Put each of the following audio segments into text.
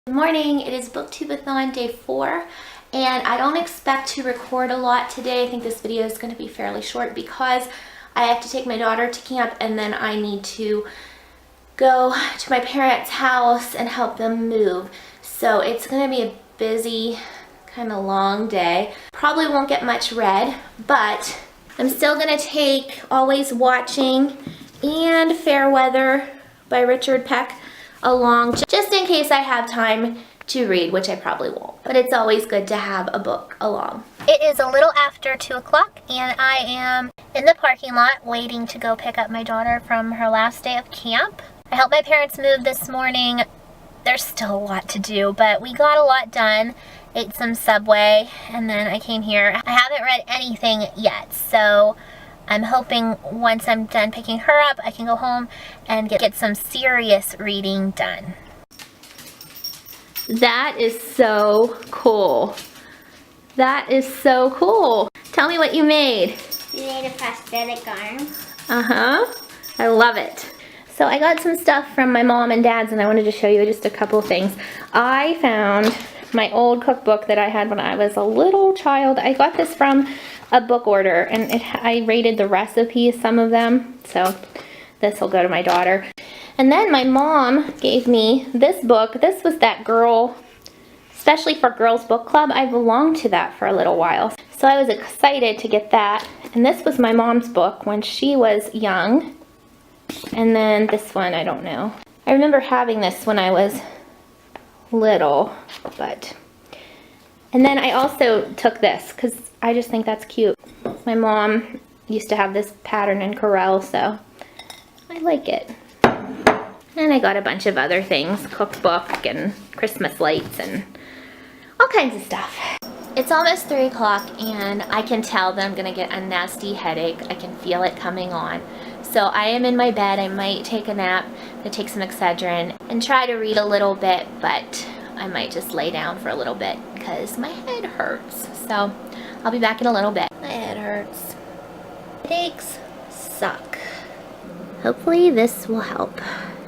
Good morning, it is Booktubeathon day 4, and I don't expect to record a lot today. I think this video is going to be fairly short because I have to take my daughter to camp and then I need to go to my parents' house and help them move. So it's going to be a busy, kind of long day. Probably won't get much read, but I'm still going to take Always Watching and Fair Weather by Richard Peck along, just in case I have time to read, which I probably won't. But it's always good to have a book along. It is a little after 2 o'clock and I am in the parking lot waiting to go pick up my daughter from her last day of camp. I helped my parents move this morning. There's still a lot to do, but we got a lot done. Ate some Subway and then I came here. I haven't read anything yet, so I'm hoping once I'm done picking her up, I can go home and get some serious reading done. That is so cool. That is so cool. Tell me what you made. You made a prosthetic arm. Uh-huh. I love it. So I got some stuff from my mom and dad's and I wanted to show you just a couple things. I found my old cookbook that I had when I was a little child. I got this from a book order and I rated the recipes, some of them, so this will go to my daughter. And then my mom gave me this book. This was that girl, especially for girls book club. I belonged to that for a little while, so I was excited to get that. And this was my mom's book when she was young. And then this one, I don't know. I remember having this when I was little, but. And then I also took this because I just think that's cute. My mom used to have this pattern in Corel, so I like it. And I got a bunch of other things, cookbook and Christmas lights and all kinds of stuff. It's almost 3 o'clock and I can tell that I'm gonna get a nasty headache. I can feel it coming on. So I am in my bed. I might take a nap, I'm gonna take some Excedrin and try to read a little bit, but I might just lay down for a little bit because my head hurts. So I'll be back in a little bit. My head hurts. Headaches suck. Hopefully this will help.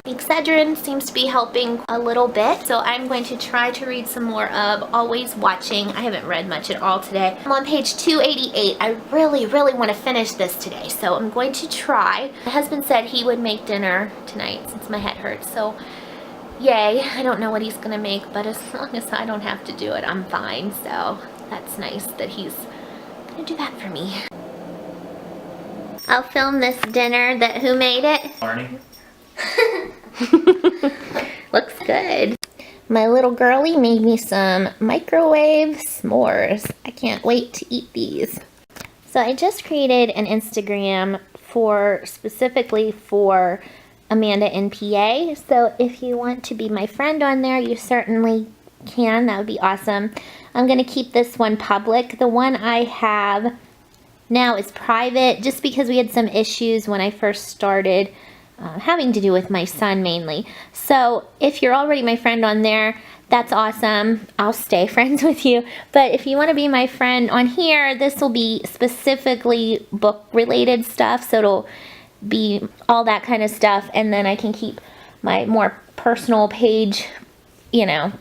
Excedrin seems to be helping a little bit, so I'm going to try to read some more of Always Watching. I haven't read much at all today. I'm on page 288. I really want to finish this today, so I'm going to try. My husband said he would make dinner tonight since my head hurts, so yay. I don't know what he's gonna make, but as long as I don't have to do it, I'm fine, so that's nice that he's gonna do that for me. I'll film this dinner that who made it? Barney. Looks good. My little girlie made me some microwave s'mores. I can't wait to eat these. So I just created an Instagram specifically for Amanda in PA. So if you want to be my friend on there, you certainly can. That would be awesome. I'm going to keep this one public. The one I have now is private just because we had some issues when I first started having to do with my son mainly. So if you're already my friend on there, that's awesome. I'll stay friends with you. But if you want to be my friend on here, this will be specifically book related stuff. So it'll be all that kind of stuff. And then I can keep my more personal page, you know,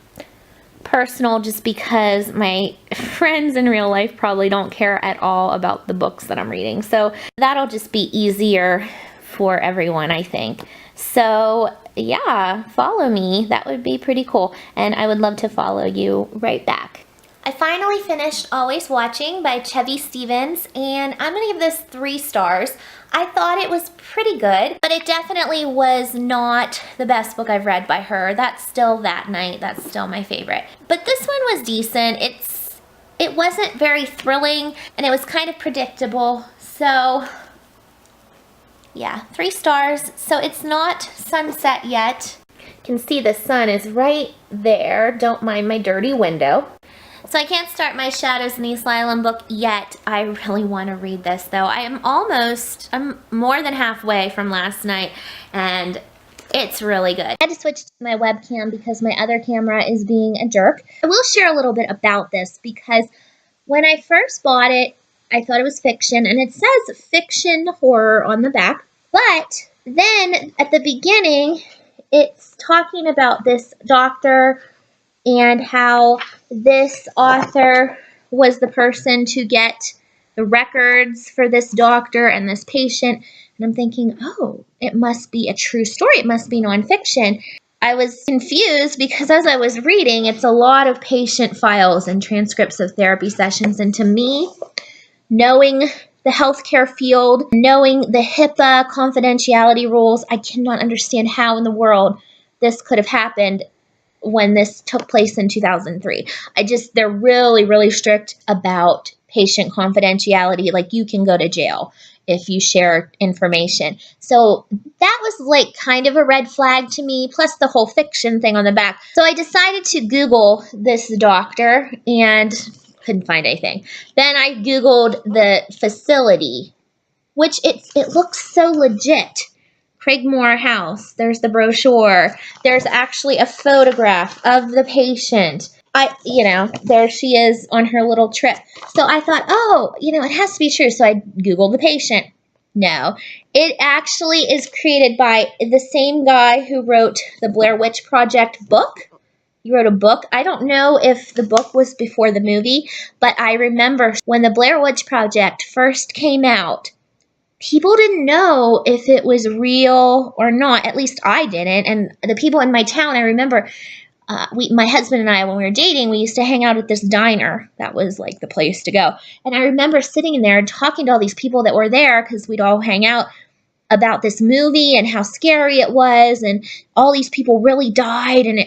personal, just because my friends in real life probably don't care at all about the books that I'm reading. So that'll just be easier for everyone, I think. So yeah, follow me. That would be pretty cool. And I would love to follow you right back. I finally finished Always Watching by Chevy Stevens, and I'm gonna give this 3 stars. I thought it was pretty good, but it definitely was not the best book I've read by her. That's still That Night. That's still my favorite. But this one was decent. It wasn't very thrilling, and it was kind of predictable. So yeah, 3 stars. So it's not sunset yet. You can see the sun is right there. Don't mind my dirty window. So I can't start my Shadows in the Asylum book yet. I really want to read this though. I'm more than halfway from last night and it's really good. I had to switch to my webcam because my other camera is being a jerk. I will share a little bit about this because when I first bought it, I thought it was fiction, and it says fiction horror on the back. But then at the beginning, it's talking about this doctor and how this author was the person to get the records for this doctor and this patient. And I'm thinking, oh, it must be a true story. It must be nonfiction. I was confused because as I was reading, it's a lot of patient files and transcripts of therapy sessions. And to me, knowing the healthcare field, knowing the HIPAA confidentiality rules, I cannot understand how in the world this could have happened when this took place in 2003. They're really, really strict about patient confidentiality. Like, you can go to jail if you share information. So that was like kind of a red flag to me, plus the whole fiction thing on the back. So I decided to Google this doctor and couldn't find anything. Then I Googled the facility, which it looks so legit. Craigmore House. There's the brochure. There's actually a photograph of the patient. There she is on her little trip. So I thought, oh, it has to be true. So I Googled the patient. No, it actually is created by the same guy who wrote the Blair Witch Project book. He wrote a book. I don't know if the book was before the movie, but I remember when the Blair Witch Project first came out, people didn't know if it was real or not. At least I didn't. And the people in my town, I remember, my husband and I, when we were dating, we used to hang out at this diner. That was like the place to go. And I remember sitting in there and talking to all these people that were there because we'd all hang out about this movie and how scary it was, and all these people really died, and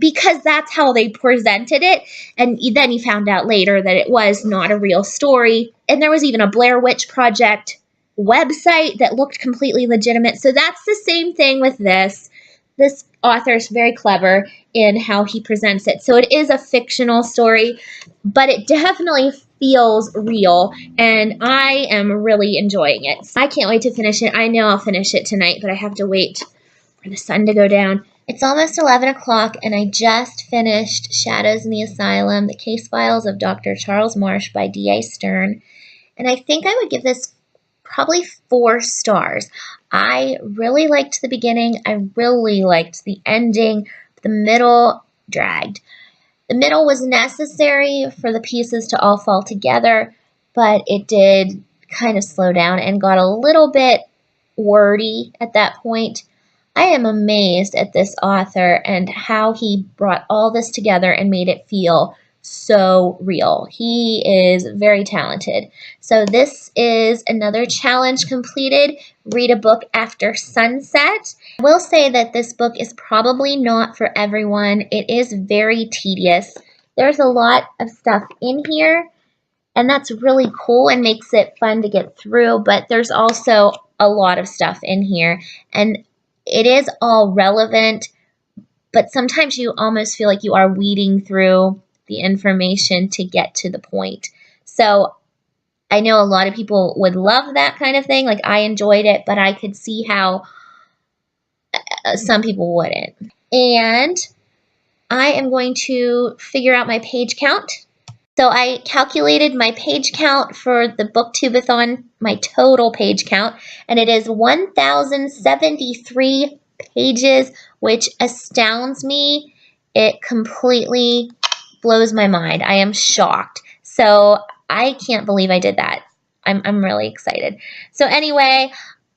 because that's how they presented it. And then you found out later that it was not a real story, and there was even a Blair Witch Project website that looked completely legitimate. So that's the same thing with this. This author is very clever in how he presents it. So it is a fictional story, but it definitely feels real, and I am really enjoying it. I can't wait to finish it. I know I'll finish it tonight, but I have to wait for the sun to go down. It's almost 11 o'clock, and I just finished Shadows in the Asylum, The Case Files of Dr. Charles Marsh by D.A. Stern, and I think I would give this probably 4 stars. I really liked the beginning. I really liked the ending. The middle dragged. The middle was necessary for the pieces to all fall together, but it did kind of slow down and got a little bit wordy at that point. I am amazed at this author and how he brought all this together and made it feel so real. He is very talented. So this is another challenge completed. Read a book after sunset. I will say that this book is probably not for everyone. It is very tedious. There's a lot of stuff in here, and that's really cool and makes it fun to get through, but there's also a lot of stuff in here, and it is all relevant, but sometimes you almost feel like you are weeding through the information to get to the point. So I know a lot of people would love that kind of thing. Like, I enjoyed it, but I could see how some people wouldn't. And I am going to figure out my page count. So I calculated my page count for the Booktubeathon, my total page count, and it is 1,073 pages, which astounds me. It completely blows my mind. I am shocked. So I can't believe I did that. I'm really excited. So anyway,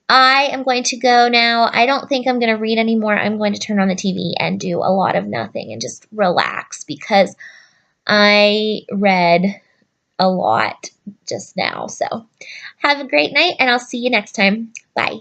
I am going to go now. I don't think I'm going to read anymore. I'm going to turn on the TV and do a lot of nothing and just relax because I read a lot just now. So have a great night, and I'll see you next time. Bye.